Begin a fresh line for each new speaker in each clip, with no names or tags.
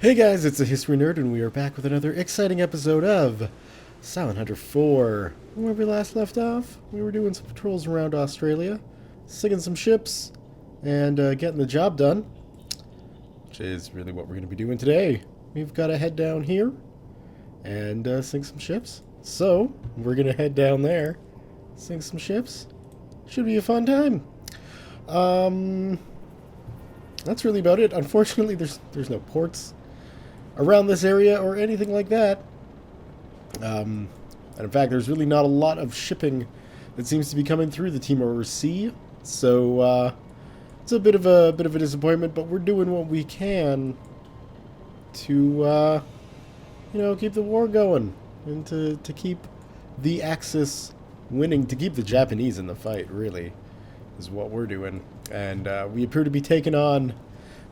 Hey guys, it's a History Nerd, and we are back with another exciting episode of Silent Hunter 4. Where we last left off, we were doing some patrols around Australia, sinking some ships, and getting the job done, which is really what we're going to be doing today. We've got to head down here and sink some ships. So, we're going to head down there, sink some ships. Should be a fun time. That's really about it. Unfortunately, there's no ports around this area or anything like that. And in fact, there's really not a lot of shipping that seems to be coming through the Timor Sea. So it's a bit of a disappointment, but we're doing what we can to keep the war going and to keep the Axis winning, to keep the Japanese in the fight. Really, is what we're doing, and we appear to be taking on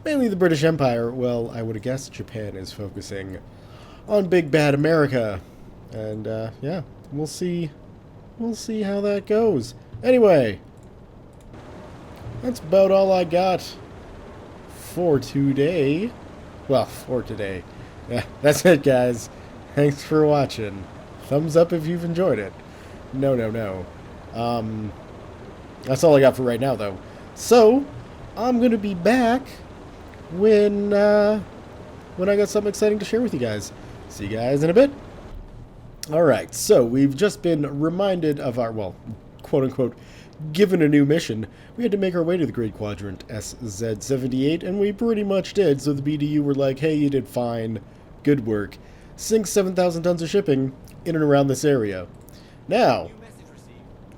mainly the British Empire. Well, I would have guessed Japan is focusing on big bad America. And, yeah, we'll see how that goes. Anyway, that's about all I got for today. Well, for today. Yeah, that's it, guys. Thanks for watching. Thumbs up if you've enjoyed it. No. That's all I got for right now, though. So, I'm going to be back when I got something exciting to share with you guys. See you guys in a bit. Alright, so we've just been reminded of our, well, quote-unquote, given a new mission. We had to make our way to the Great Quadrant SZ-78, and we pretty much did. So the BDU were like, hey, you did fine. Good work. Sink 7,000 tons of shipping in and around this area. Now,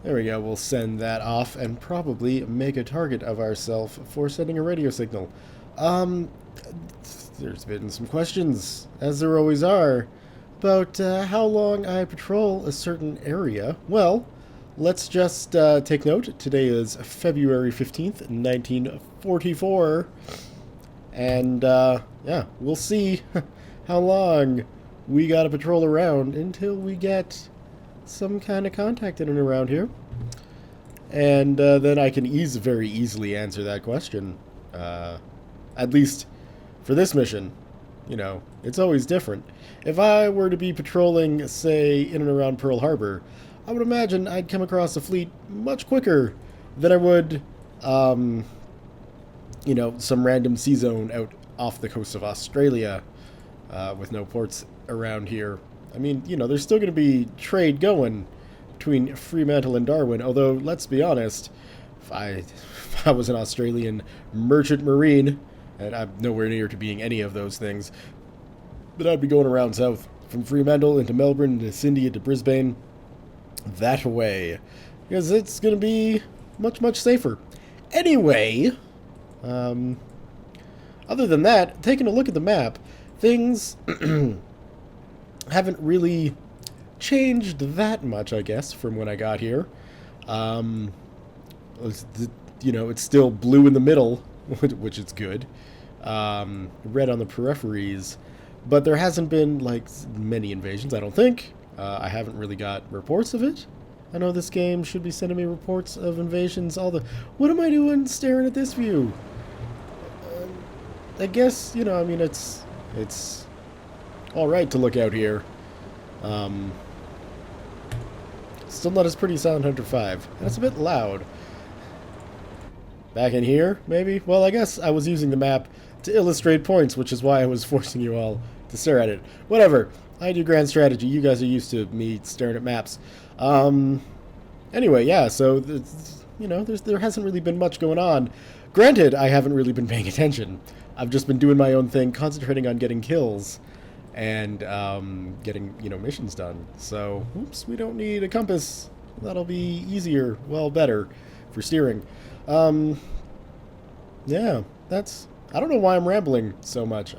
there we go, we'll send that off and probably make a target of ourselves for sending a radio signal. There's been some questions, as there always are, about how long I patrol a certain area. Well, let's just take note. Today is February 15th, 1944. And, yeah, we'll see how long we gotta patrol around until we get some kind of contact in and around here. And then I can very easily answer that question. At least for this mission. You know, it's always different. If I were to be patrolling, say, in and around Pearl Harbor, I would imagine I'd come across a fleet much quicker than I would, some random sea zone out off the coast of Australia with no ports around here. I mean, there's still going to be trade going between Fremantle and Darwin, although, let's be honest, if I was an Australian merchant marine, and I'm nowhere near to being any of those things, but I'd be going around south, from Fremantle into Melbourne, to Sydney, into Brisbane, that way, because it's going to be much, much safer. Anyway, other than that, taking a look at the map, things haven't really changed that much, I guess, from when I got here. It's still blue in the middle, which is good. Red on the peripheries, but there hasn't been, many invasions, I don't think. I haven't really got reports of it. I know this game should be sending me reports of invasions, What am I doing staring at this view? I guess, it's alright to look out here. Still not as pretty as Silent Hunter 5. And it's a bit loud. Back in here, maybe? Well, I guess I was using the map to illustrate points, which is why I was forcing you all to stare at it. Whatever. I do grand strategy. You guys are used to me staring at maps. Anyway, yeah, so, there hasn't really been much going on. Granted, I haven't really been paying attention. I've just been doing my own thing, concentrating on getting kills and getting, missions done. So, oops, we don't need a compass. That'll be easier, well, better for steering. Yeah, I don't know why I'm rambling so much.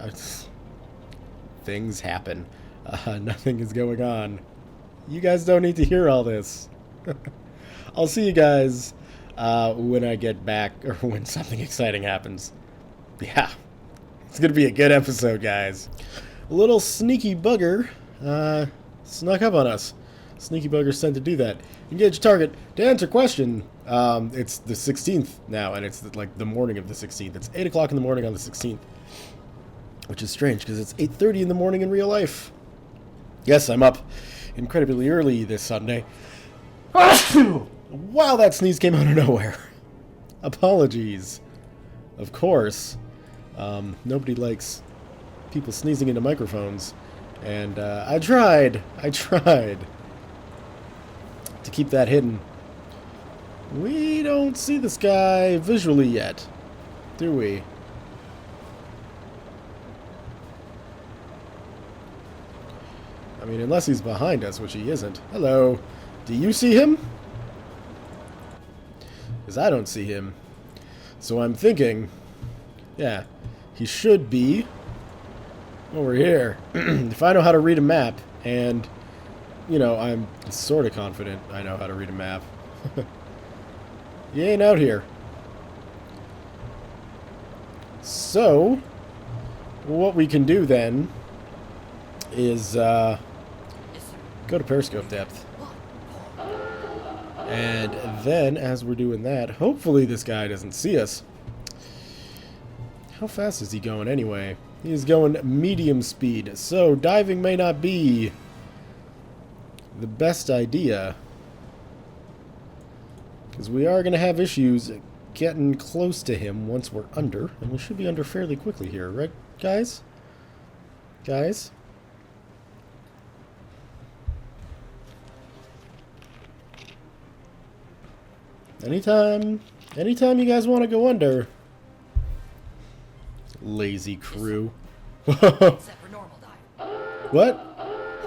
Things happen. Nothing is going on. You guys don't need to hear all this. I'll see you guys when I get back, or when something exciting happens. Yeah, it's gonna be a good episode, guys. A little sneaky bugger snuck up on us. Sneaky bugger's sent to do that. Engage target. To answer question, it's the 16th now, and it's the morning of the 16th. It's 8 o'clock in the morning on the 16th. which is strange because it's 8:30 in the morning in real life. Yes, I'm up incredibly early this Sunday. Wow, that sneeze came out of nowhere. Apologies. Of course. Nobody likes people sneezing into microphones. And I tried to keep that hidden. We don't see this guy visually yet, do we? I mean, unless he's behind us, which he isn't. Hello. Do you see him? Because I don't see him. So I'm thinking, yeah, he should be over here. If I know how to read a map, and, you know, I'm sort of confident I know how to read a map. He ain't out here. So, what we can do then is go to periscope depth. And then, as we're doing that, hopefully this guy doesn't see us. How fast is he going anyway? He's going medium speed, so diving may not be the best idea. Because we are going to have issues getting close to him once we're under. And we should be under fairly quickly here, right, guys? Guys? Anytime you guys want to go under. Lazy crew. What?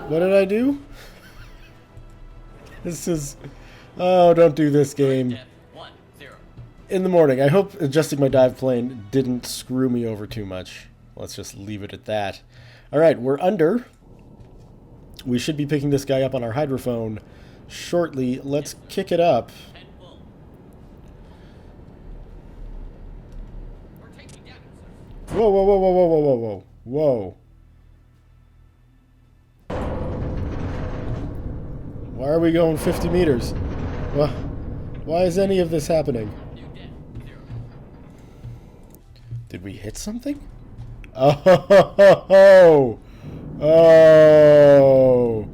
What did I do? This is... Oh, don't do this game. In the morning. I hope adjusting my dive plane didn't screw me over too much. Let's just leave it at that. Alright, we're under. We should be picking this guy up on our hydrophone shortly. Let's kick it up. Whoa, whoa, whoa, whoa, whoa, whoa, whoa, whoa. Why are we going 50 meters? Why is any of this happening? Did we hit something? Oh, oh,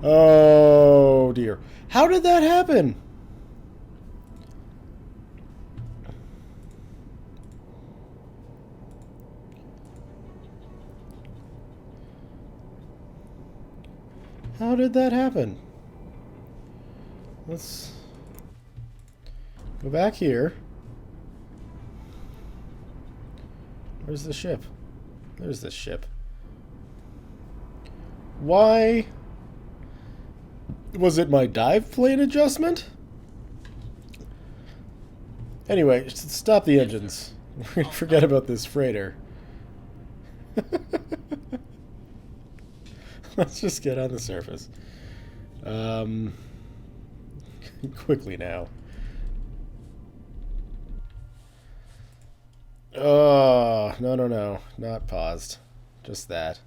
oh dear. How did that happen? How did that happen? Let's go back here. Where's the ship? There's the ship. Why? Was it my dive plane adjustment? Anyway, stop the engines. We're gonna forget about this freighter. Let's just get on the surface. Quickly now. Oh, no, no, no. Not paused. Just that.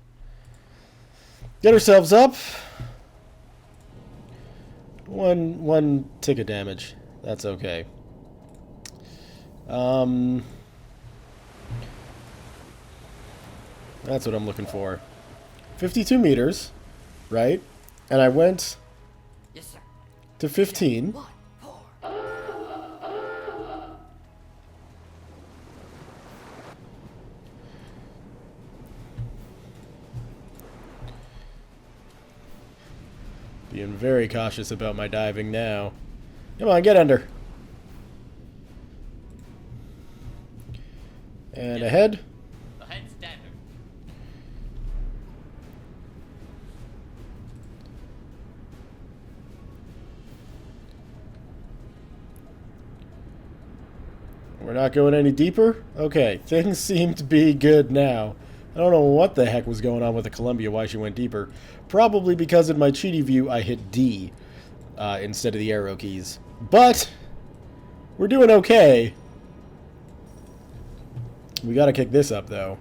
Get ourselves up. One tick of damage. That's okay. That's what I'm looking for. 52 meters, right? And I went to 15. Being very cautious about my diving now. Come on, get under. And ahead.
Ahead standard.
We're not going any deeper? Okay, things seem to be good now. I don't know what the heck was going on with the Columbia, why she went deeper. Probably because in my cheaty view I hit D instead of the arrow keys. But we're doing okay. We gotta kick this up though.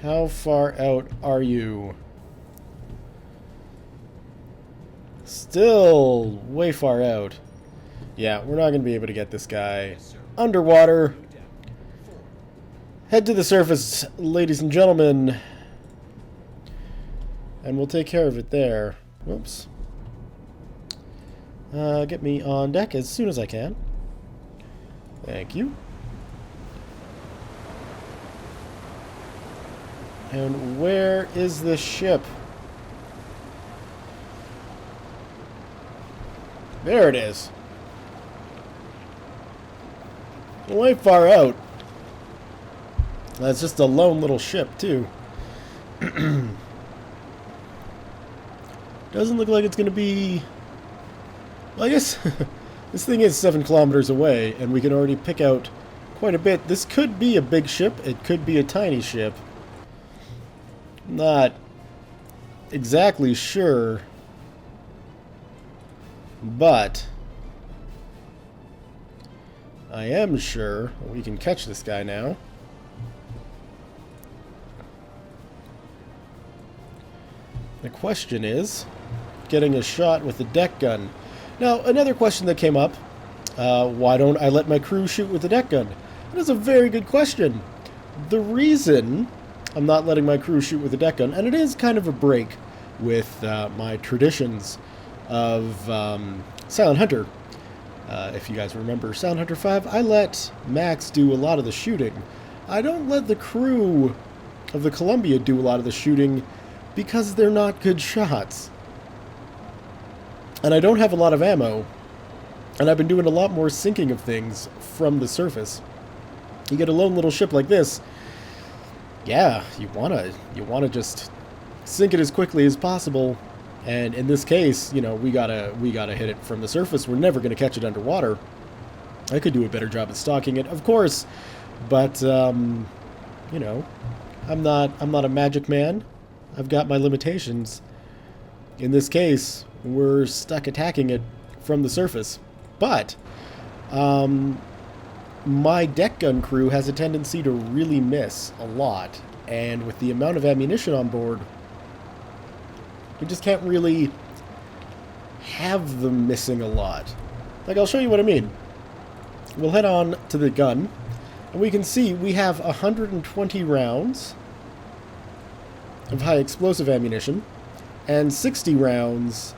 How far out are you? Still way far out. Yeah, we're not going to be able to get this guy underwater. Head to the surface, ladies and gentlemen. And we'll take care of it there. Whoops. Get me on deck as soon as I can. Thank you. And where is the ship? There it is. Way far out. That's just a lone little ship, too. Doesn't look like it's going to be... Well, I guess this thing is 7 kilometers away, and we can already pick out quite a bit. This could be a big ship. It could be a tiny ship. Not exactly sure, but I am sure we can catch this guy now. The question is getting a shot with the deck gun. Now, another question that came up, why don't I let my crew shoot with the deck gun? That is a very good question. The reason I'm not letting my crew shoot with the deck gun, and it is kind of a break with my traditions of Silent Hunter. If you guys remember Silent Hunter 5, I let Max do a lot of the shooting. I don't let the crew of the Columbia do a lot of the shooting because they're not good shots. And I don't have a lot of ammo, and I've been doing a lot more sinking of things from the surface. You get a lone little ship like this, yeah, you wanna just sink it as quickly as possible. And in this case, you know, we gotta hit it from the surface. We're never gonna catch it underwater. I could do a better job at stalking it, of course, but you know, I'm not a magic man. I've got my limitations. In this case, we're stuck attacking it from the surface. But my deck gun crew has a tendency to really miss a lot, and with the amount of ammunition on board, we just can't really have them missing a lot. Like, I'll show you what I mean. We'll head on to the gun, and we can see we have 120 rounds of high explosive ammunition and 60 rounds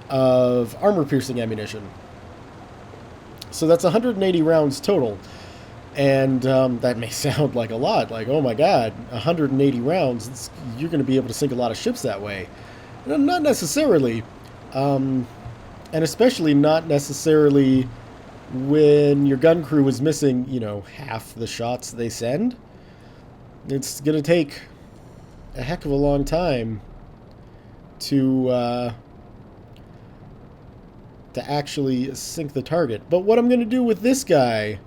of armor-piercing ammunition. So that's 180 rounds total. And that may sound like a lot, like, oh my god, 180 rounds, you're going to be able to sink a lot of ships that way. No, not necessarily, and especially not necessarily when your gun crew is missing, you know, half the shots they send. It's going to take a heck of a long time to actually sink the target. But what I'm going to do with this guy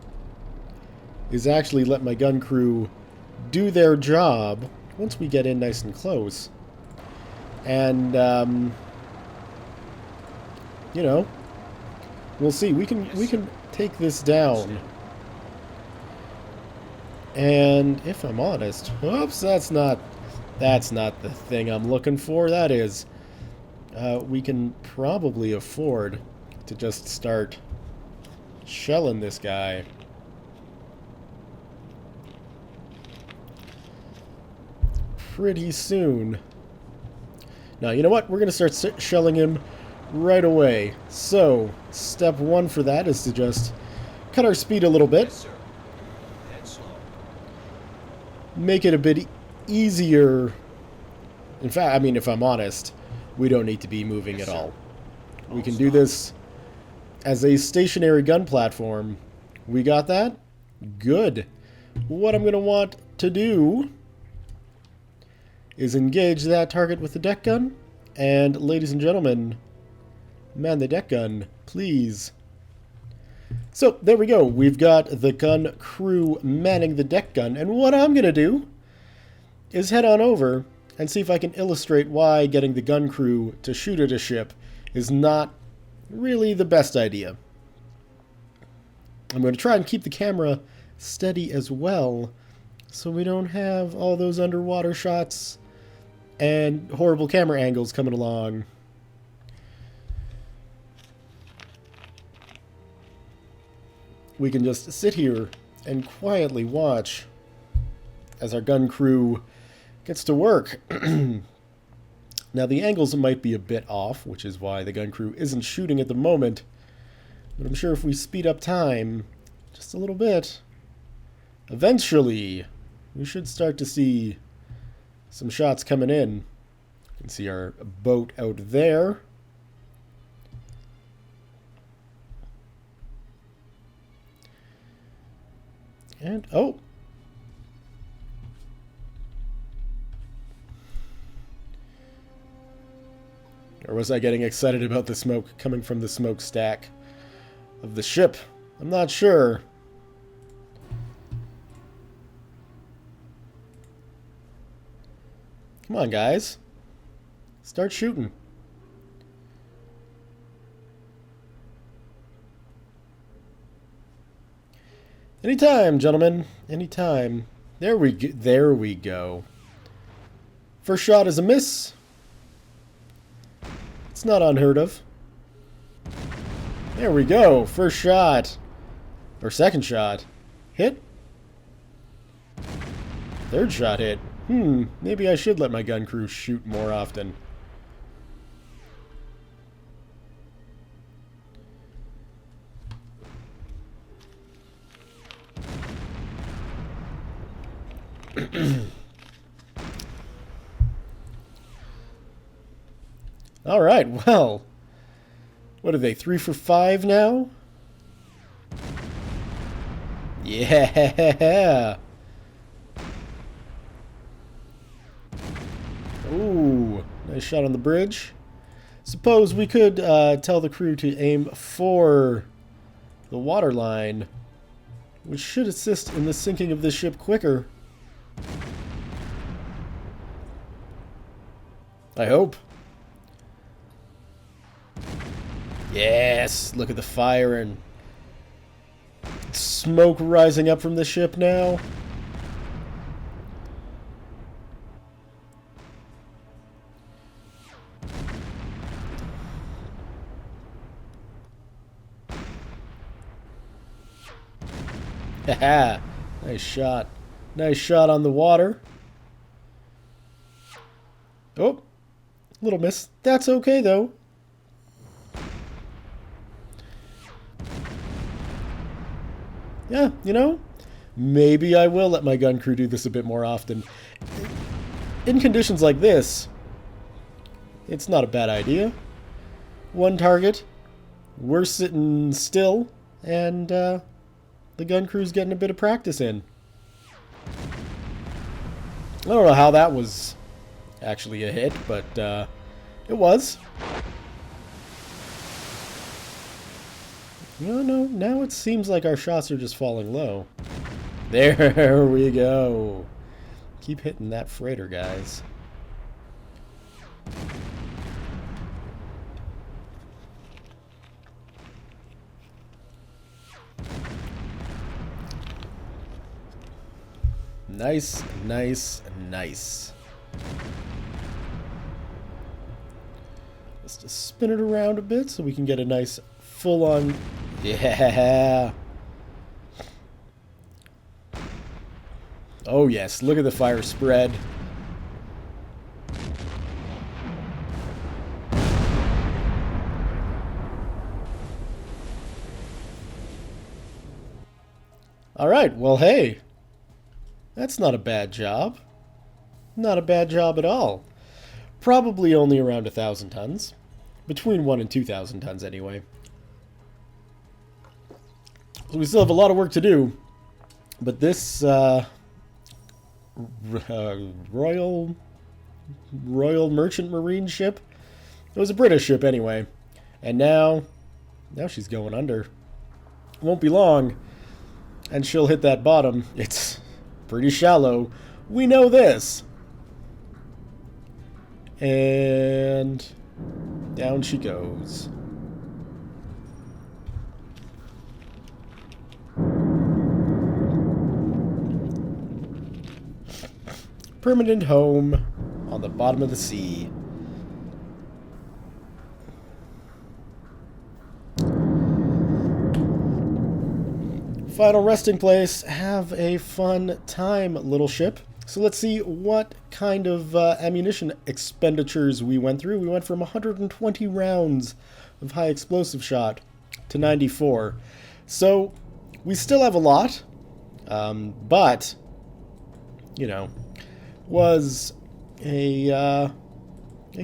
is actually let my gun crew do their job once we get in nice and close. And, you know, we'll see. We can take this down. And if I'm honest, oops, that's not the thing I'm looking for. That is, we can probably afford to just start shelling this guy. Pretty soon. Now, you know what? We're going to start shelling him right away. So, step one for that is to just cut our speed a little bit.
Yes, sir. Head slow.
Make it a bit easier. In fact, I mean, if I'm honest, we don't need to be moving at all. We can do this as a stationary gun platform. We got that? Good. What I'm going to want to do is engage that target with the deck gun. And, ladies and gentlemen, man the deck gun, please. So, there we go. We've got the gun crew manning the deck gun. And what I'm going to do is head on over and see if I can illustrate why getting the gun crew to shoot at a ship is not really the best idea. I'm going to try and keep the camera steady as well, so we don't have all those underwater shots and horrible camera angles coming along. we can just sit here and quietly watch as our gun crew gets to work. Now, the angles might be a bit off, which is why the gun crew isn't shooting at the moment. But I'm sure if we speed up time just a little bit, eventually we should start to see some shots coming in. You can see our boat out there. And, oh! Or was I getting excited about the smoke coming from the smokestack of the ship? I'm not sure. Come on, guys. Start shooting. Anytime, gentlemen. Anytime. There we go. First shot is a miss. It's not unheard of. There we go. First shot. Or second shot. Hit. Third shot hit. Maybe I should let my gun crew shoot more often. All right, well, what are they, 3 for 5 now? Yeah! Ooh, nice shot on the bridge. Suppose we could tell the crew to aim for the waterline, which should assist in the sinking of the ship quicker. I hope. Yes, look at the fire and smoke rising up from the ship now. Haha, nice shot. Nice shot on the water. Oh, little miss. That's okay though. Yeah, you know, maybe I will let my gun crew do this a bit more often. In conditions like this, it's not a bad idea. One target, we're sitting still, and the gun crew's getting a bit of practice in. I don't know how that was actually a hit, but it was. No, now it seems like our shots are just falling low. There we go. Keep hitting that freighter, guys. Nice, nice, nice. Let's just spin it around a bit so we can get a nice full-on... Yeah! Oh yes, look at the fire spread. Alright, well hey. That's not a bad job. Not a bad job at all. Probably only around 1,000 tons. Between 1 and 2,000 tons anyway. So we still have a lot of work to do. But this Royal Merchant Marine ship, it was a British ship anyway. And now she's going under. Won't be long. And she'll hit that bottom. It's pretty shallow. We know this. And down she goes. Permanent home on the bottom of the sea. Final resting place. Have a fun time, little ship. So let's see what kind of ammunition expenditures we went through. We went from 120 rounds of high explosive shot to 94. So we still have a lot, but, you know, was a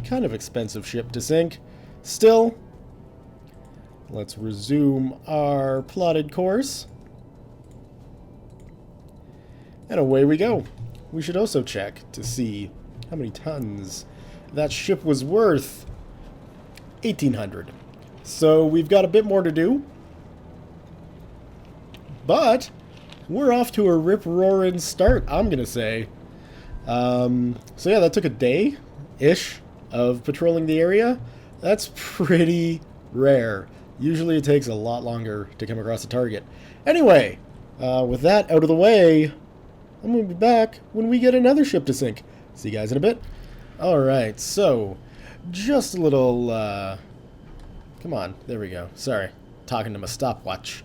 kind of expensive ship to sink. Still, let's resume our plotted course. And away we go. We should also check to see how many tons that ship was worth. 1,800. So we've got a bit more to do. But we're off to a rip-roaring start, I'm going to say. So yeah, that took a day-ish of patrolling the area. That's pretty rare. Usually it takes a lot longer to come across a target. Anyway, with that out of the way, I'm going to be back when we get another ship to sink. See you guys in a bit. Alright, so, just a little, come on, there we go. Sorry, talking to my stopwatch.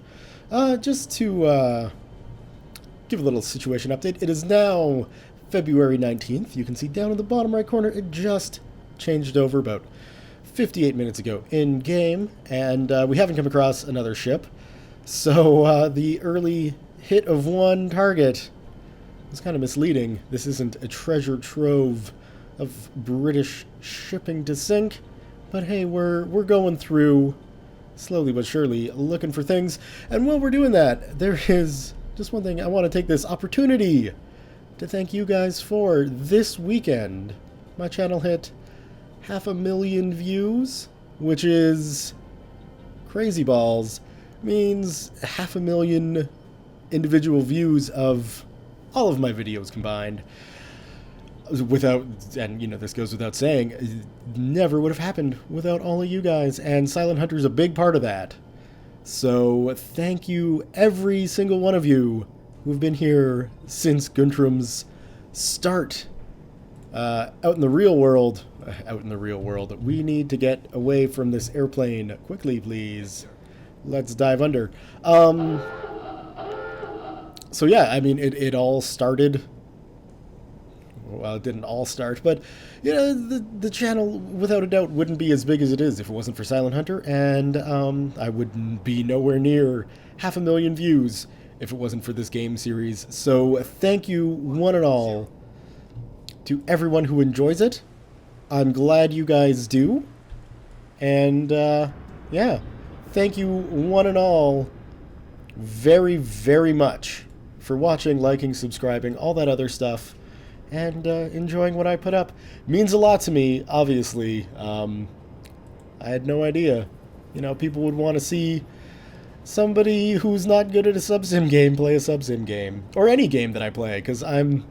Just to, give a little situation update. It is now February 19th. You can see down in the bottom right corner, it just changed over about 58 minutes ago in-game, and we haven't come across another ship. So, the early hit of one target was kind of misleading. This isn't a treasure trove of British shipping to sink, but hey, we're going through slowly but surely looking for things. And while we're doing that, there is just one thing I want to take this opportunity to thank you guys for. This weekend, my channel hit 500,000 views, which is crazy balls. Means 500,000 individual views of all of my videos combined. Without, and you know, this goes without saying, it never would have happened without all of you guys, and Silent Hunter's a big part of that. So thank you, every single one of you who've been here since Guntram's start. Out in the real world, we need to get away from this airplane quickly, please. Let's dive under. So yeah, I mean, it all started. Well, it didn't all start, but you know, the channel, without a doubt, wouldn't be as big as it is if it wasn't for Silent Hunter, and I wouldn't be nowhere near 500,000 views if it wasn't for this game series. So thank you, one and all, to everyone who enjoys it. I'm glad you guys do, and yeah, thank you, one and all, very, very much for watching, liking, subscribing, all that other stuff, and enjoying what I put up. Means a lot to me, obviously. I had no idea. You know, people would want to see somebody who's not good at a sub-sim game play a sub-sim game. Or any game that I play, because I'm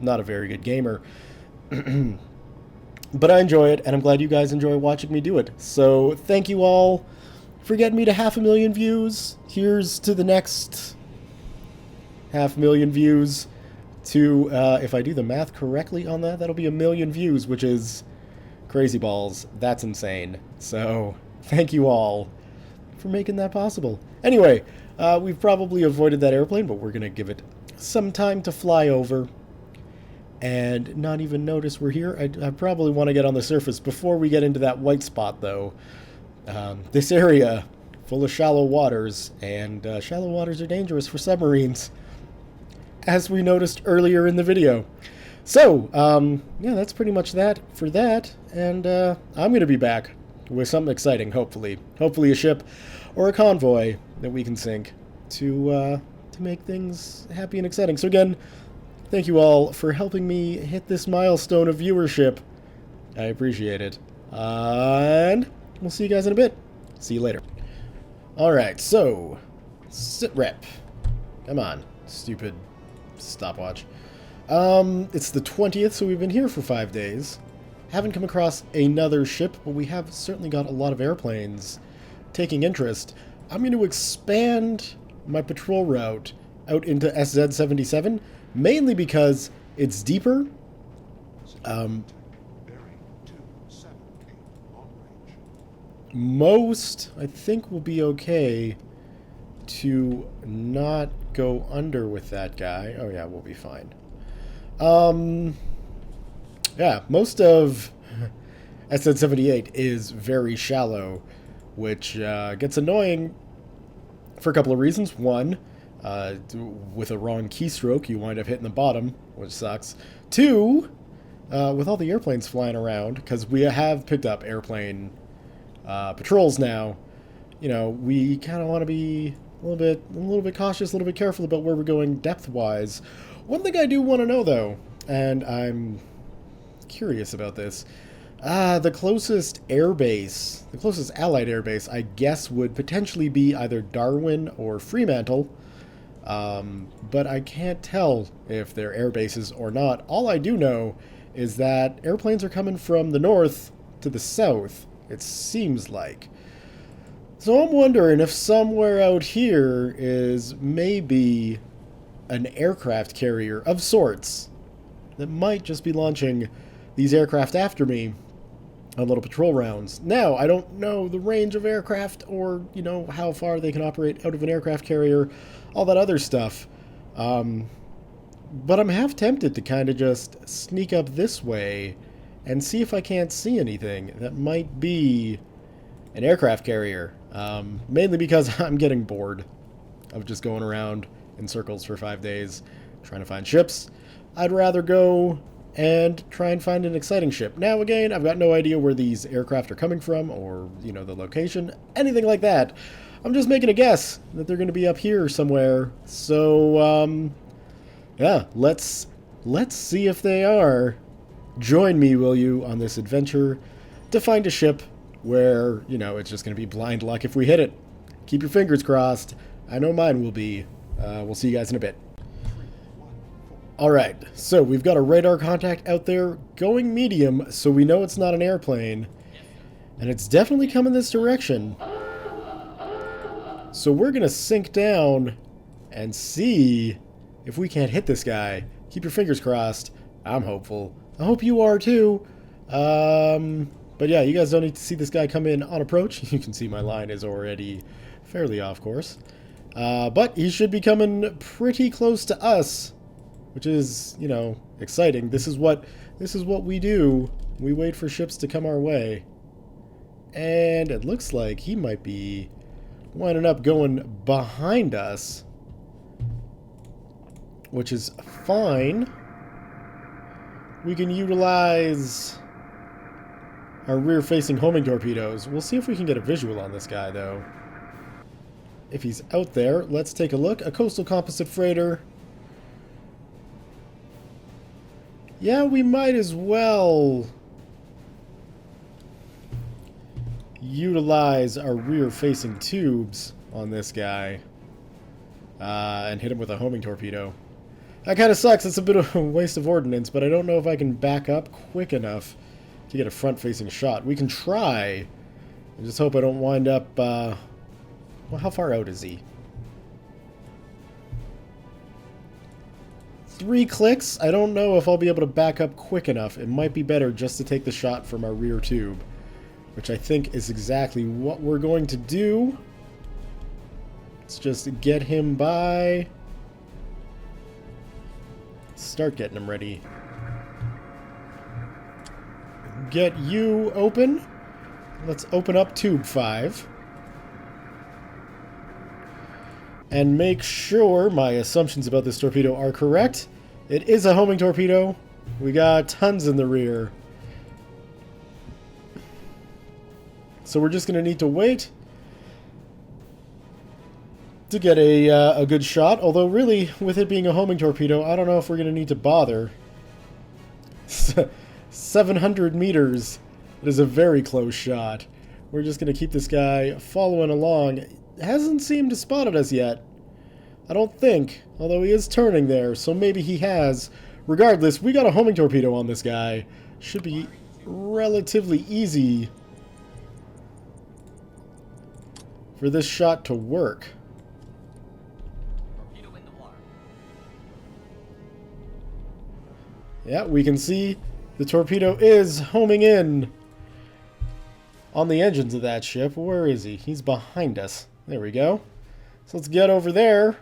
not a very good gamer. But I enjoy it, and I'm glad you guys enjoy watching me do it. So, thank you all for getting me to 500,000 views. Here's to the next 500,000 views. To, if I do the math correctly on that, that'll be 1,000,000 views, which is crazy balls. That's insane. So, thank you all for making that possible. Anyway, we've probably avoided that airplane, but we're going to give it some time to fly over and not even notice we're here. I probably want to get on the surface before we get into that white spot, though. This area, full of shallow waters, and shallow waters are dangerous for submarines, as we noticed earlier in the video. So, yeah, that's pretty much that for that, and I'm going to be back with something exciting, hopefully. Hopefully a ship or a convoy that we can sink to make things happy and exciting. So again, thank you all for helping me hit this milestone of viewership. I appreciate it. And we'll see you guys in a bit. See you later. Alright, so, sit rep. Come on, stupid stopwatch. It's the 20th, so we've been here for 5 days. Haven't come across another ship, but we have certainly got a lot of airplanes taking interest. I'm going to expand my patrol route out into SZ-77, mainly because it's deeper. Most, I think, will be okay to not go under with that guy. Oh yeah, we'll be fine. Yeah, most of SN78 is very shallow, which gets annoying for a couple of reasons. One, with a wrong keystroke, you wind up hitting the bottom, which sucks. Two, with all the airplanes flying around, because we have picked up airplane patrols now, you know, we kind of want to be a little bit cautious, a little bit careful about where we're going depth-wise. One thing I do want to know, though, and I'm curious about this, the closest airbase, the closest Allied airbase, I guess would potentially be either Darwin or Fremantle, but I can't tell if they're air bases or not. All I do know is that airplanes are coming from the north to the south, it seems like. So I'm wondering if somewhere out here is maybe an aircraft carrier of sorts that might just be launching these aircraft after me on little patrol rounds. Now, I don't know the range of aircraft or, you know, how far they can operate out of an aircraft carrier, all that other stuff. But I'm half tempted to kind of just sneak up this way and see if I can't see anything that might be an aircraft carrier. Mainly because I'm getting bored of just going around in circles for 5 days trying to find ships. I'd rather go and try and find an exciting ship. Now, again, I've got no idea where these aircraft are coming from or, you know, the location, anything like that. I'm just making a guess that they're going to be up here somewhere. So, yeah, let's see if they are. Join me, will you, on this adventure to find a ship where, you know, it's just going to be blind luck if we hit it. Keep your fingers crossed. I know mine will be. We'll see you guys in a bit. Alright, so we've got a radar contact out there going medium, so we know it's not an airplane. And it's definitely coming this direction. So we're going to sink down and see if we can't hit this guy. Keep your fingers crossed. I'm hopeful. I hope you are too. But yeah, you guys don't need to see this guy come in on approach. You can see my line is already fairly off course. But he should be coming pretty close to us, which is, you know, exciting. This is what we do. We wait for ships to come our way. And it looks like he might be winding up going behind us, which is fine. We can utilize our rear-facing homing torpedoes. We'll see if we can get a visual on this guy, though. If he's out there, let's take a look. A coastal composite freighter. Yeah, we might as well utilize our rear-facing tubes on this guy and hit him with a homing torpedo. That kind of sucks. It's a bit of a waste of ordnance, but I don't know if I can back up quick enough to get a front-facing shot. We can try. I just hope I don't wind up... well, how far out is he? 3 clicks? I don't know if I'll be able to back up quick enough. It might be better just to take the shot from our rear tube, which I think is exactly what we're going to do. Let's just get him by. Start getting him ready. Get you open. Let's open up tube 5. And make sure my assumptions about this torpedo are correct. It is a homing torpedo. We got tons in the rear. So we're just going to need to wait to get a good shot. Although really, with it being a homing torpedo, I don't know if we're going to need to bother. 700 meters. It is a very close shot. We're just going to keep this guy following along. Hasn't seemed to spotted us yet. I don't think. Although he is turning there, so maybe he has. Regardless, we got a homing torpedo on this guy. Should be relatively easy for this shot to work.
Torpedo in the water.
Yeah, we can see the torpedo is homing in on the engines of that ship. Where is he? He's behind us. There we go. So let's get over there.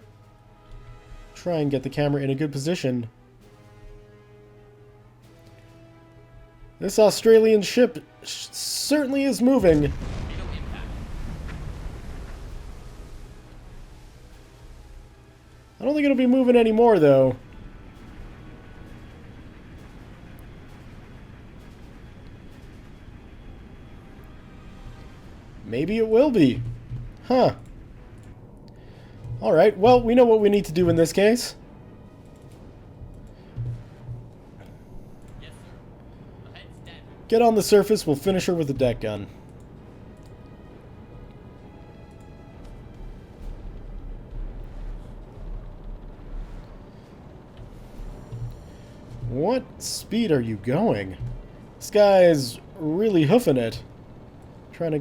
Try and get the camera in a good position. This Australian ship certainly is moving. I don't think it'll be moving anymore, though. Maybe it will be. Huh. Alright, well, we know what we need to do in this case.
Yes, sir. Ahead standard.
Get on the surface, we'll finish her with a deck gun. What speed are you going? This guy's really hoofing it. Trying to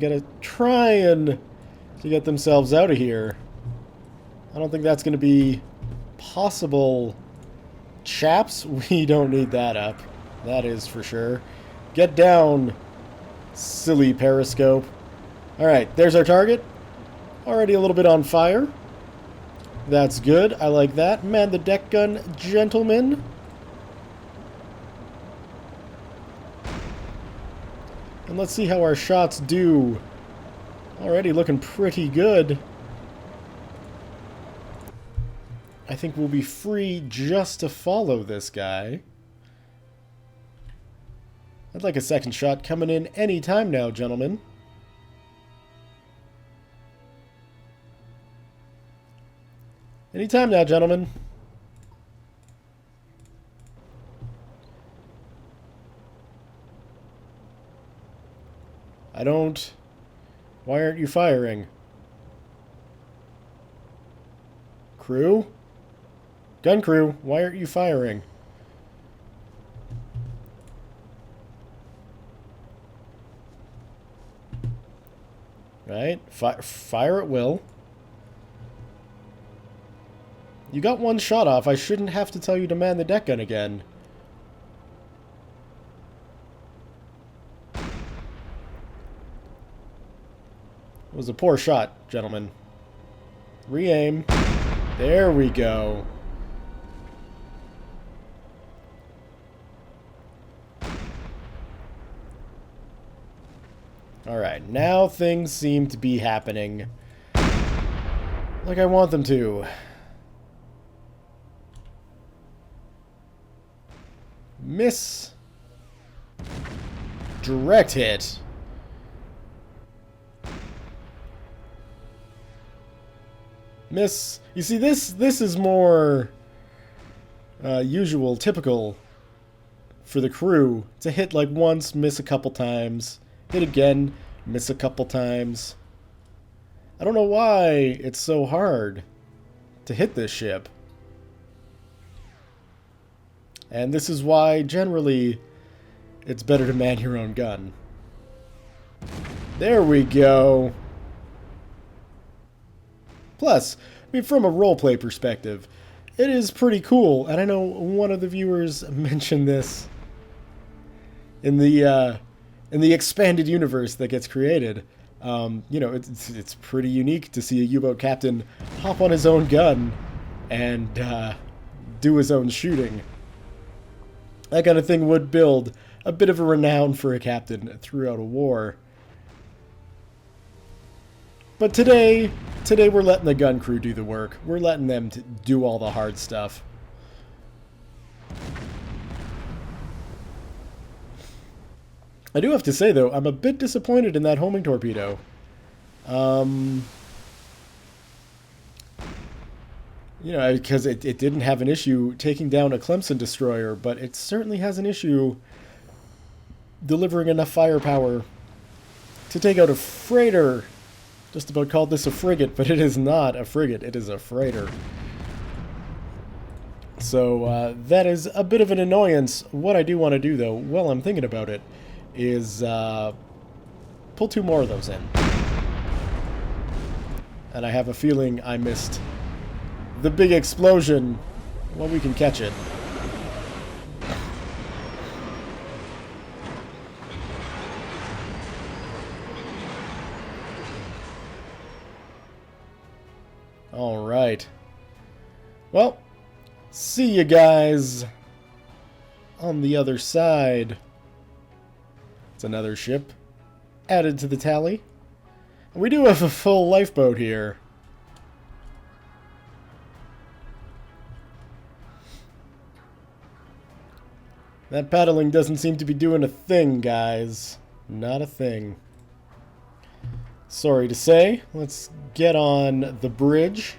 get themselves out of here. I don't think that's going to be possible, chaps. We don't need that up. That is for sure. Get down, silly periscope. Alright, there's our target. Already a little bit on fire. That's good. I like that. Man the deck gun, gentlemen. And let's see how our shots do. Already looking pretty good. I think we'll be free just to follow this guy. I'd like a second shot coming in any time now, gentlemen. Any time now, gentlemen. I don't... Why aren't you firing? Crew? Gun crew, why aren't you firing? Right? Fire at will. You got one shot off. I shouldn't have to tell you to man the deck gun again. It was a poor shot, gentlemen. Re-aim. There we go. Alright, now things seem to be happening like I want them to. Miss. Direct hit. Miss. You see, this is more usual, typical for the crew. To hit like once, miss a couple times, hit again, miss a couple times. I don't know why it's so hard to hit this ship. And this is why, generally, it's better to man your own gun. There we go. Plus, I mean, from a roleplay perspective, it is pretty cool. And I know one of the viewers mentioned this in the expanded universe that gets created. You know, it's pretty unique to see a U-boat captain hop on his own gun and do his own shooting. That kind of thing would build a bit of a renown for a captain throughout a war. But today we're letting the gun crew do the work. We're letting them do all the hard stuff. I do have to say, though, I'm a bit disappointed in that homing torpedo. You know, because it didn't have an issue taking down a Clemson destroyer, but it certainly has an issue delivering enough firepower to take out a freighter. Just about called this a frigate, but it is not a frigate. It is a freighter. So that is a bit of an annoyance. What I do want to do, though, while I'm thinking about it, is pull 2 more of those in. And I have a feeling I missed the big explosion. Well, we can catch it. Alright. Well, see you guys on the other side. It's another ship added to the tally. We do have a full lifeboat here. That paddling doesn't seem to be doing a thing, guys. Not a thing. Sorry to say. Let's get on the bridge.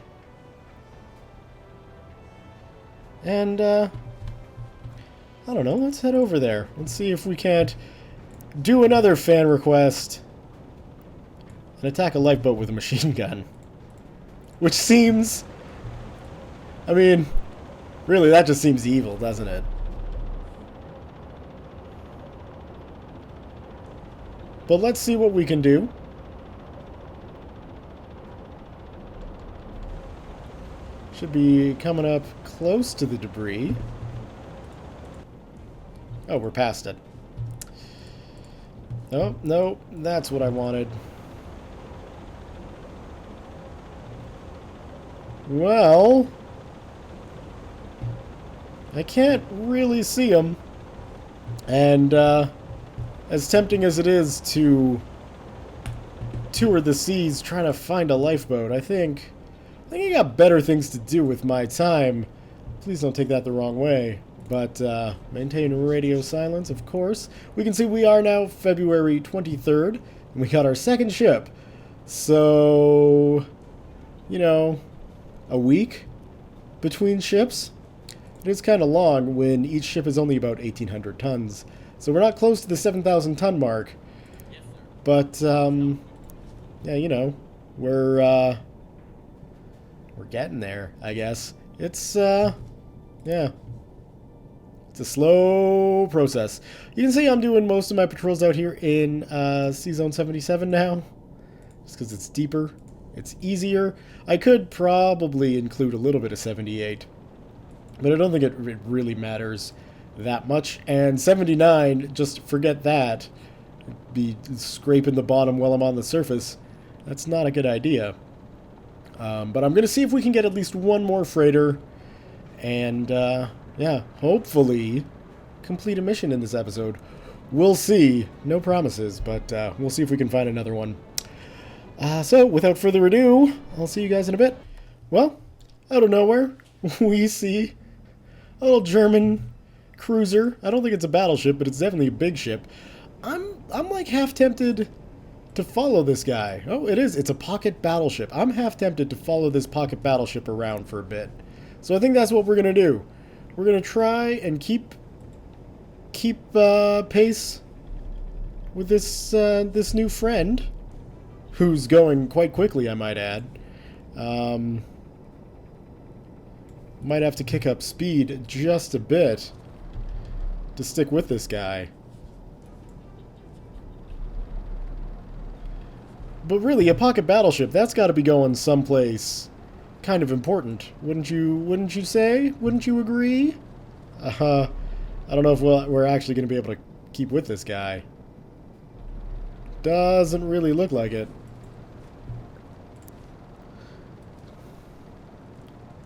And, I don't know, let's head over there. Let's see if we can't do another fan request and attack a lifeboat with a machine gun. Which seems... I mean, really, that just seems evil, doesn't it? But let's see what we can do. Should be coming up close to the debris. Oh, we're past it. Oh, no, that's what I wanted. Well, I can't really see them. And, as tempting as it is to tour the seas trying to find a lifeboat, I think I got better things to do with my time. Please don't take that the wrong way. But maintain radio silence, of course. We can see we are now February 23rd, and we got our second ship. So, you know, a week between ships. It is kind of long when each ship is only about 1,800 tons. So we're not close to the 7,000 ton mark.
Yes, sir.
But, yeah, you know, we're getting there, I guess. It's, yeah. It's a slow process. You can see I'm doing most of my patrols out here in C-Zone 77 now. Just because it's deeper. It's easier. I could probably include a little bit of 78. But I don't think it really matters that much. And 79, just forget that. Be scraping the bottom while I'm on the surface. That's not a good idea. But I'm going to see if we can get at least one more freighter. And, yeah, hopefully complete a mission in this episode. We'll see. No promises, but we'll see if we can find another one. So, without further ado, I'll see you guys in a bit. Well, out of nowhere, we see a little German cruiser. I don't think it's a battleship, but it's definitely a big ship. I'm like half tempted to follow this guy. Oh, it is. It's a pocket battleship. I'm half tempted to follow this pocket battleship around for a bit. So I think that's what we're going to do. We're going to try and keep pace with this new friend, who's going quite quickly, I might add. Might have to kick up speed just a bit to stick with this guy. But really, a pocket battleship, that's got to be going someplace kind of important. Wouldn't you say? Wouldn't you agree? I don't know if we're actually going to be able to keep with this guy. Doesn't really look like it.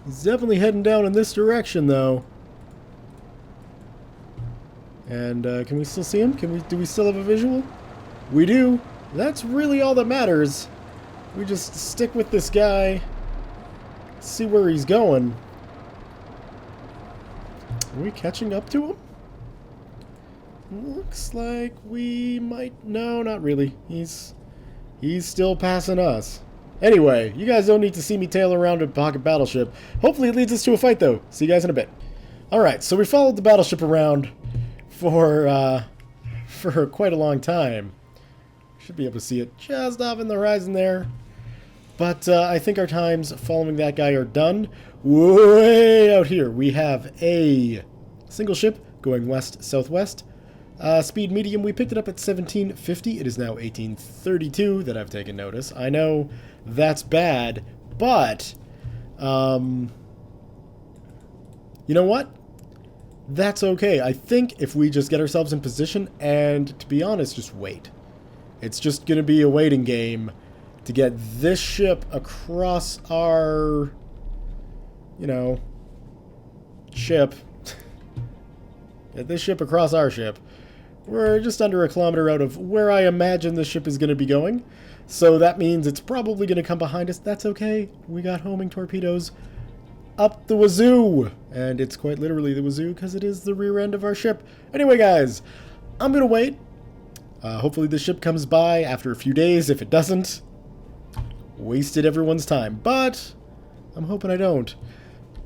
He's definitely heading down in this direction, though. And can we still see him? Do we still have a visual? We do. That's really all that matters. We just stick with this guy, see where he's going. Are we catching up to him? Looks like we might... No, not really. He's still passing us. Anyway, you guys don't need to see me tail around a pocket battleship. Hopefully it leads us to a fight, though. See you guys in a bit. Alright, so we followed the battleship around for quite a long time. Should be able to see it just off in the horizon there. But I think our times following that guy are done. Way out here, we have a single ship going west-southwest. Speed medium, we picked it up at 1750. It is now 1832 that I've taken notice. I know that's bad, but you know what? That's okay. I think if we just get ourselves in position and, to be honest, just wait. It's just going to be a waiting game to get this ship across our, you know, ship. Get this ship across our ship. We're just under a kilometer out of where I imagine the ship is going to be going. So that means it's probably going to come behind us. That's okay. We got homing torpedoes up the wazoo. And it's quite literally the wazoo because it is the rear end of our ship. Anyway, guys, I'm going to wait. Hopefully the ship comes by after a few days. If it doesn't, wasted everyone's time. But I'm hoping I don't.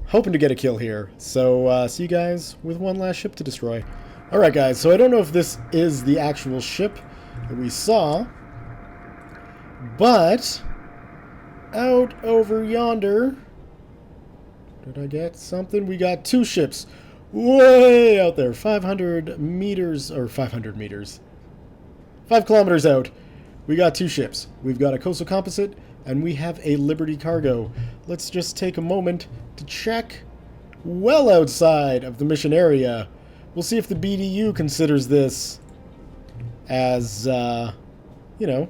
Hoping to get a kill here. So see you guys with one last ship to destroy. Alright guys, so I don't know if this is the actual ship that we saw. But out over yonder, did I get something? We got two ships way out there, 500 meters, or 500 meters, 5 kilometers out. We got two ships. We've got a coastal composite, and we have a Liberty cargo. Let's just take a moment to check well outside of the mission area. We'll see if the BDU considers this as, you know,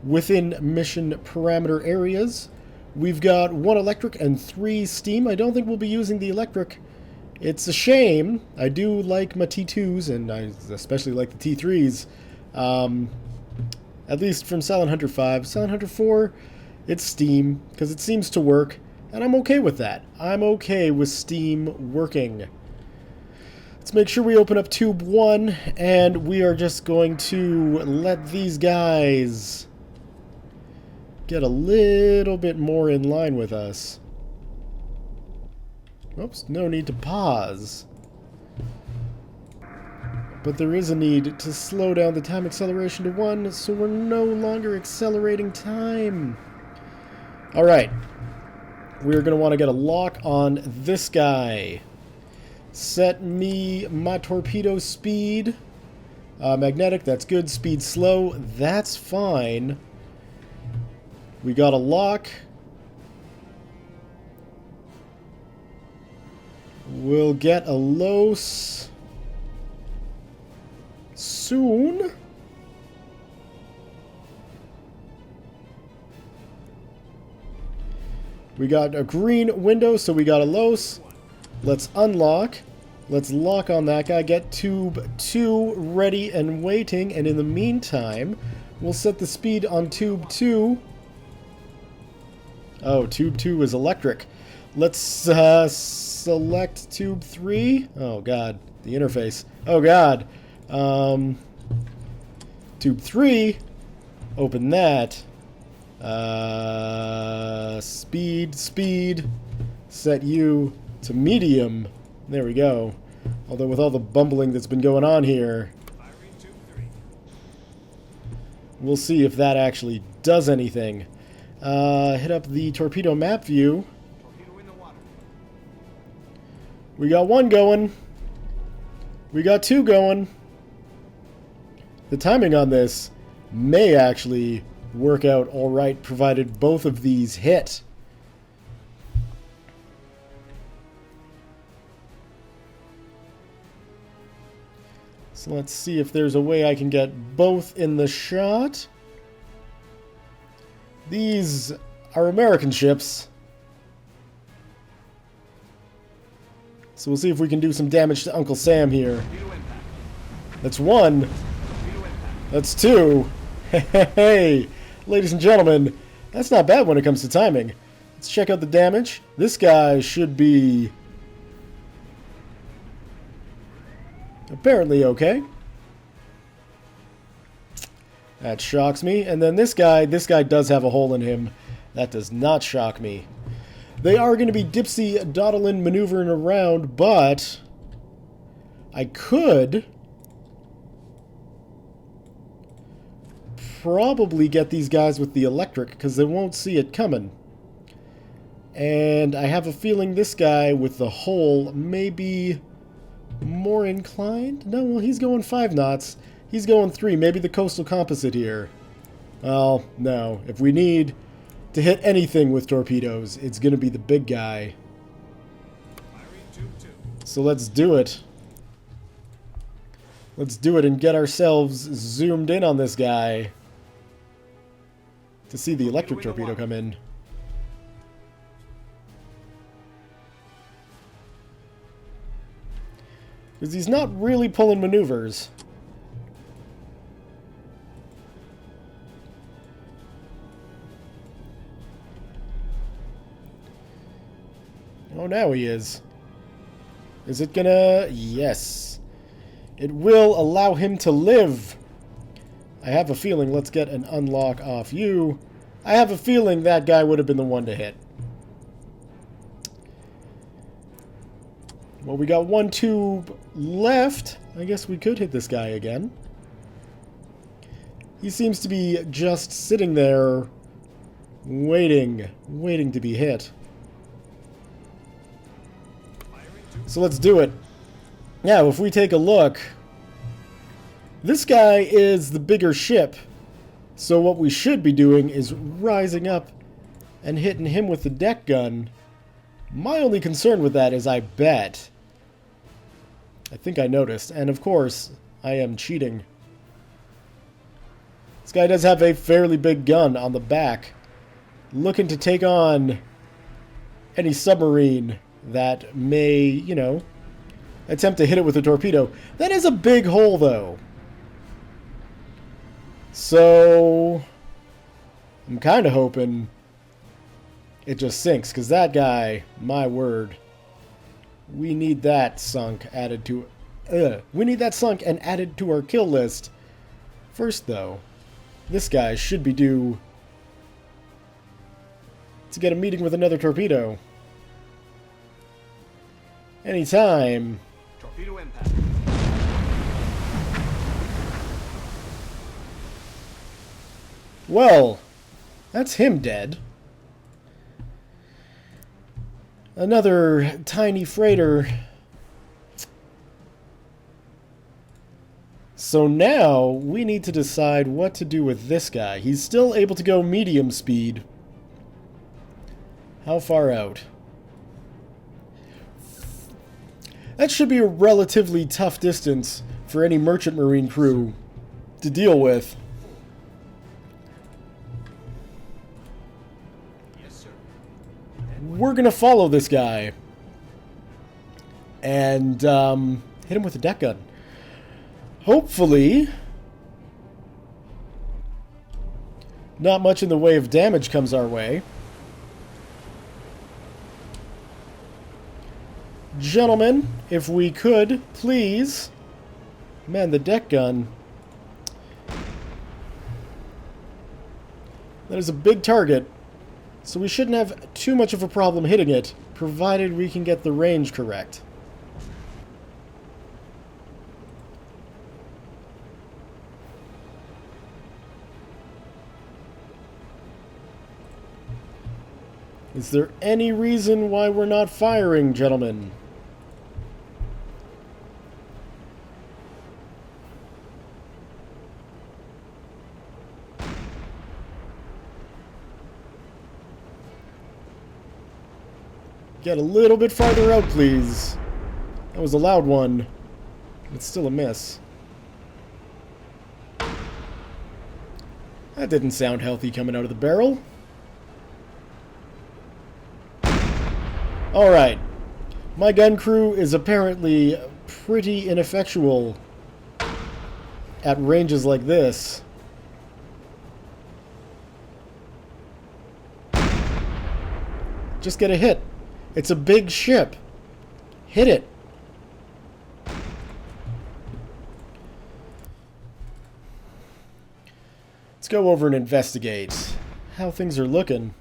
within mission parameter areas. We've got 1 electric and 3 steam. I don't think we'll be using the electric. It's a shame. I do like my T2s, and I especially like the T3s. At least from Silent Hunter 5. Silent Hunter 4, it's steam, because it seems to work, and I'm okay with that. I'm okay with steam working. Let's make sure we open up tube 1, and we are just going to let these guys get a little bit more in line with us. Oops, no need to pause. But there is a need to slow down the time acceleration to 1, so we're no longer accelerating time. Alright. We're going to want to get a lock on this guy. Set me my torpedo speed. Magnetic, that's good. Speed slow, that's fine. We got a lock. We'll get a LOS soon. We got a green window, so we got a LOS. Let's unlock. Let's lock on that guy. Get tube 2 ready and waiting. And in the meantime, we'll set the speed on tube 2. Oh, tube 2 is electric. Let's select tube 3. Oh, God. The interface. Oh, God. Tube 3. Open that. Speed. Set you to medium. There we go. Although with all the bumbling that's been going on here, we'll see if that actually does anything. Hit up the torpedo map view. We got 1 going. We got 2 going. The timing on this may actually work out alright, provided both of these hit. So let's see if there's a way I can get both in the shot. These are American ships. So we'll see if we can do some damage to Uncle Sam here. That's 1. That's 2. Hey, ladies and gentlemen, that's not bad when it comes to timing. Let's check out the damage. This guy should be apparently okay. That shocks me. And then this guy does have a hole in him. That does not shock me. They are going to be dipsy-doddling maneuvering around, but I could probably get these guys with the electric because they won't see it coming. And I have a feeling this guy with the hole may be more inclined. No, well, he's going 5 knots. He's going 3. Maybe the coastal composite here. Well, no. If we need to hit anything with torpedoes, it's going to be the big guy. So let's do it. Let's do it and get ourselves zoomed in on this guy. to see the electric torpedo come in. Because he's not really pulling maneuvers. Oh, now he is. Is it gonna... Yes. It will allow him to live. I have a feeling, let's get an unlock off you. I have a feeling that guy would have been the one to hit. Well, we got one tube left. I guess we could hit this guy again. He seems to be just sitting there, waiting to be hit. So let's do it. Now, if we take a look, this guy is the bigger ship. So what we should be doing is rising up and hitting him with the deck gun. My only concern with that is I bet. I think I noticed. And of course, I am cheating. This guy does have a fairly big gun on the back, looking to take on any submarine that may, you know, attempt to hit it with a torpedo. That is a big hole, though. So I'm kind of hoping it just sinks, because that guy, my word, we need that sunk added to... we need that sunk and added to our kill list. First, though, this guy should be due to get a meeting with another torpedo. Anytime.
Torpedo impact.
Well, that's him dead. Another tiny freighter. So now we need to decide what to do with this guy. He's still able to go medium speed. How far out? That should be a relatively tough distance for any merchant marine crew to deal with.
Yes, sir.
We're gonna follow this guy and hit him with a deck gun. Hopefully, not much in the way of damage comes our way. Gentlemen, if we could, please. Man, the deck gun. That is a big target, so we shouldn't have too much of a problem hitting it, provided we can get the range correct. Is there any reason why we're not firing, gentlemen? Get a little bit farther out, please. That was a loud one. It's still a miss. That didn't sound healthy coming out of the barrel. Alright. My gun crew is apparently pretty ineffectual at ranges like this. Just get a hit. It's a big ship. Hit it. Let's go over and investigate how things are looking.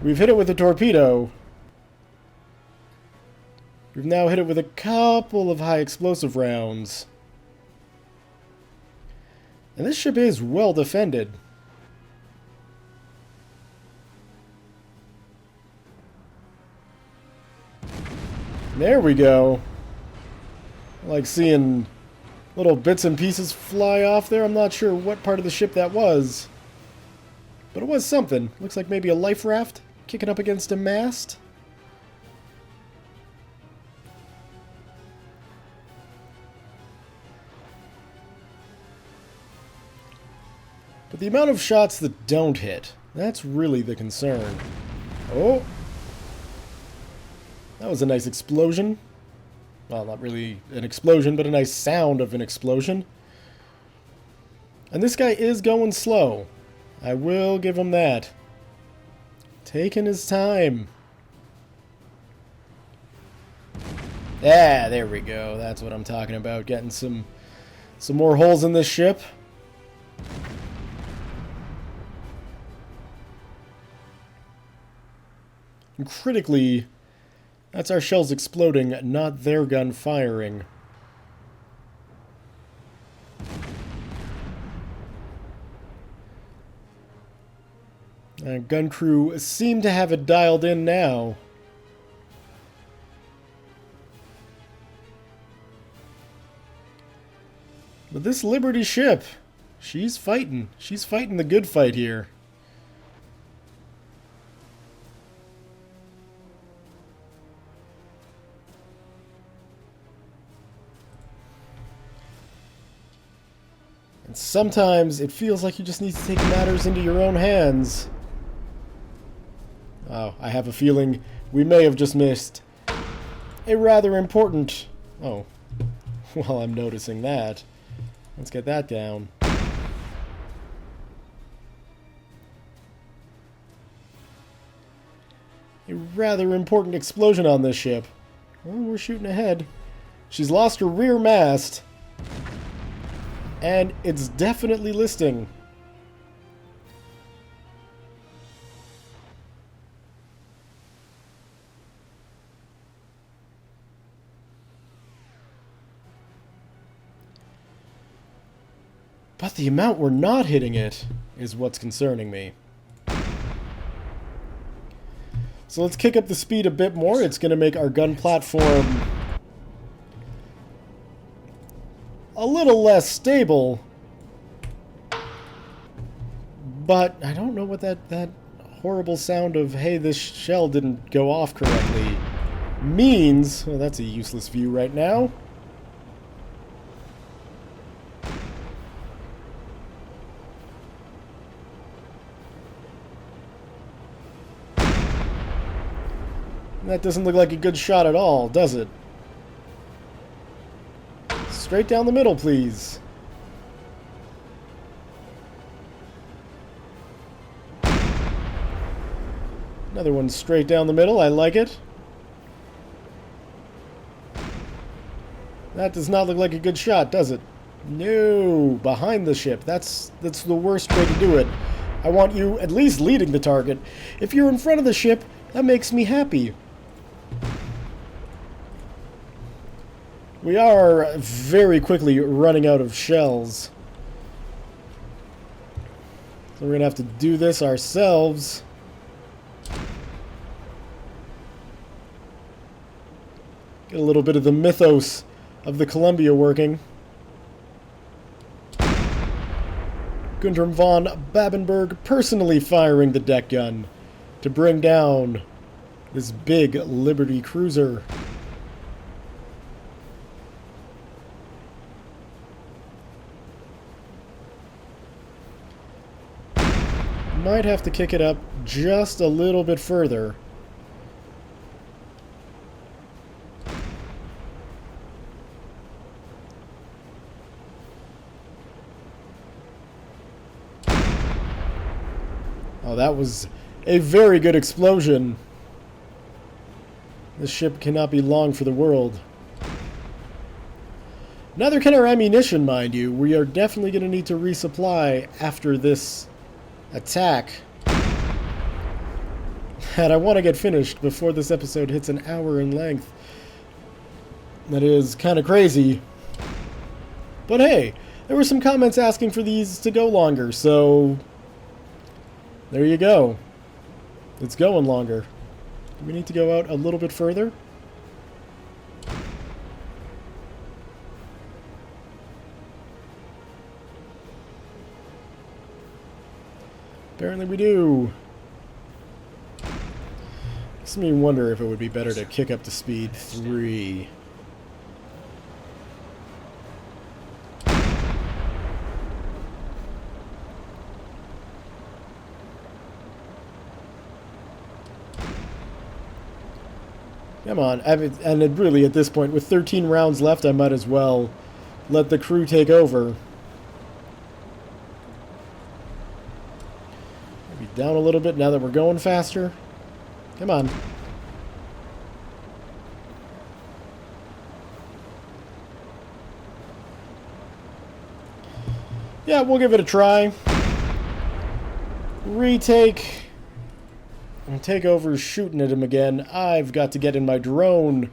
We've hit it with a torpedo. We've now hit it with a couple of high explosive rounds. And this ship is well defended. There we go. I like seeing little bits and pieces fly off there. I'm not sure what part of the ship that was, but it was something. Looks like maybe a life raft kicking up against a mast. But the amount of shots that don't hit, that's really the concern. Oh! That was a nice explosion. Well, not really an explosion, but a nice sound of an explosion. And this guy is going slow. I will give him that. Taking his time. Yeah, there we go. That's what I'm talking about. Getting some more holes in this ship. And critically, that's our shells exploding, not their gun firing. Gun crew seem to have it dialed in now. But this Liberty ship, she's fighting. She's fighting the good fight here. And sometimes it feels like you just need to take matters into your own hands. Oh, I have a feeling we may have just missed a rather important... Oh, well, I'm noticing that. Let's get that down. A rather important explosion on this ship. Well, we're shooting ahead. She's lost her rear mast. And it's definitely listing. But the amount we're not hitting it is what's concerning me. So let's kick up the speed a bit more. It's going to make our gun platform a little less stable. But I don't know what that horrible sound of, hey, this shell didn't go off correctly means. Well, that's a useless view right now. That doesn't look like a good shot at all, does it? Straight down the middle, please. Another one straight down the middle. I like it. That does not look like a good shot, does it? No, behind the ship. That's the worst way to do it. I want you at least leading the target. If you're in front of the ship, that makes me happy. We are very quickly running out of shells. So we're going to have to do this ourselves. Get a little bit of the mythos of the Columbia working. Guntram von Babenberg personally firing the deck gun to bring down this big Liberty cruiser. Might have to kick it up just a little bit further. Oh, that was a very good explosion. This ship cannot be long for the world. Neither can our ammunition, mind you. We are definitely going to need to resupply after this attack. And I want to get finished before this episode hits an hour in length. That is kind of crazy. But hey, there were some comments asking for these to go longer, so there you go. It's going longer. Do we need to go out a little bit further? Apparently we do. Makes me wonder if it would be better to kick up to speed 3. Come on. I mean, and it really, at this point, with 13 rounds left, I might as well let the crew take over. Maybe down a little bit now that we're going faster. Come on. Yeah, we'll give it a try. Retake. And take over shooting at him again. I've got to get in my drone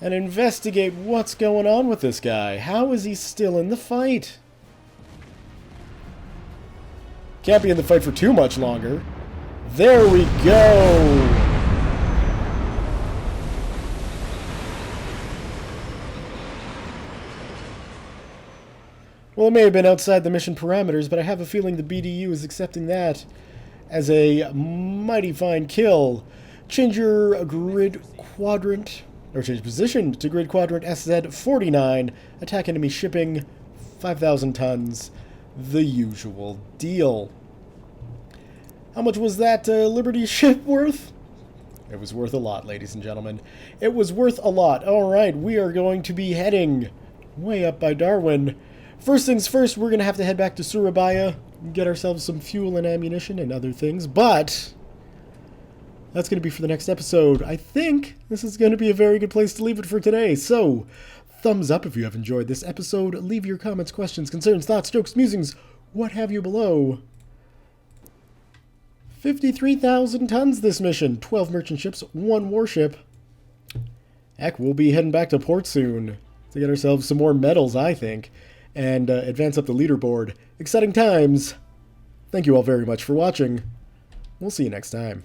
and investigate what's going on with this guy. How is he still in the fight? Can't be in the fight for too much longer. There we go! Well, it may have been outside the mission parameters, but I have a feeling the BDU is accepting that as a mighty fine kill. Change your grid quadrant, or change position to grid quadrant SZ49. Attack enemy shipping, 5,000 tons. The usual deal. How much was that Liberty ship worth? It was worth a lot, ladies and gentlemen. It was worth a lot. Alright, we are going to be heading way up by Darwin. First things first, we're going to have to head back to Surabaya, get ourselves some fuel and ammunition and other things, but that's going to be for the next episode. I think this is going to be a very good place to leave it for today. So, thumbs up if you have enjoyed this episode. Leave your comments, questions, concerns, thoughts, jokes, musings, what have you below. 53,000 tons this mission. 12 merchant ships, 1 warship. Heck, we'll be heading back to port soon to get ourselves some more medals, I think, and advance up the leaderboard. Exciting times. Thank you all very much for watching. We'll see you next time.